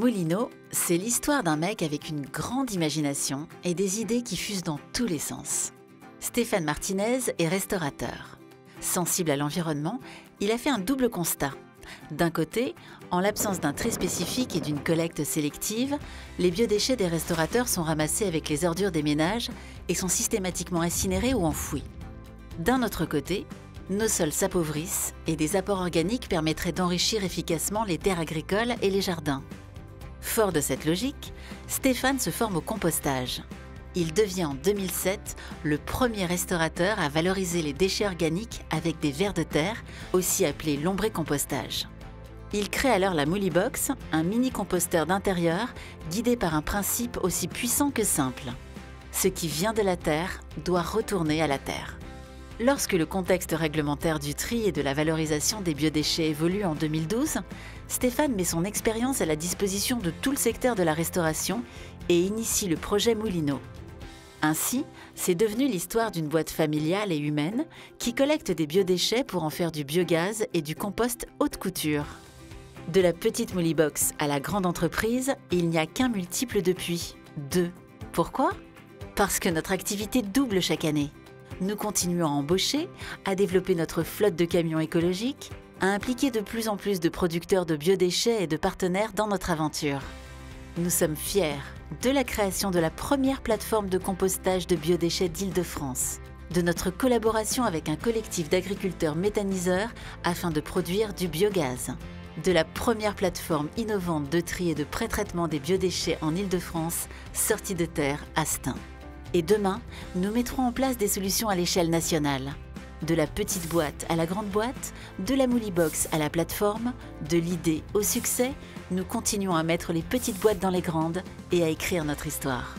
Moulineau, c'est l'histoire d'un mec avec une grande imagination et des idées qui fusent dans tous les sens. Stéphane Martinez est restaurateur. Sensible à l'environnement, il a fait un double constat. D'un côté, en l'absence d'un tri spécifique et d'une collecte sélective, les biodéchets des restaurateurs sont ramassés avec les ordures des ménages et sont systématiquement incinérés ou enfouis. D'un autre côté, nos sols s'appauvrissent et des apports organiques permettraient d'enrichir efficacement les terres agricoles et les jardins. Fort de cette logique, Stéphane se forme au compostage. Il devient en 2007 le premier restaurateur à valoriser les déchets organiques avec des vers de terre, aussi appelés lombré-compostage. Il crée alors la Moulibox, un mini-composteur d'intérieur guidé par un principe aussi puissant que simple. Ce qui vient de la terre doit retourner à la terre. Lorsque le contexte réglementaire du tri et de la valorisation des biodéchets évolue en 2012, Stéphane met son expérience à la disposition de tout le secteur de la restauration et initie le projet Moulineau. Ainsi, c'est devenu l'histoire d'une boîte familiale et humaine qui collecte des biodéchets pour en faire du biogaz et du compost haute couture. De la petite Moulibox à la grande entreprise, il n'y a qu'un multiple depuis, 2. Pourquoi ? Parce que notre activité double chaque année. Nous continuons à embaucher, à développer notre flotte de camions écologiques, à impliquer de plus en plus de producteurs de biodéchets et de partenaires dans notre aventure. Nous sommes fiers de la création de la première plateforme de compostage de biodéchets d'Île-de-France, de notre collaboration avec un collectif d'agriculteurs méthaniseurs afin de produire du biogaz, de la première plateforme innovante de tri et de pré-traitement des biodéchets en Île-de-France, sortie de terre à Stein. Et demain, nous mettrons en place des solutions à l'échelle nationale. De la petite boîte à la grande boîte, de la Moulibox à la plateforme, de l'idée au succès, nous continuons à mettre les petites boîtes dans les grandes et à écrire notre histoire.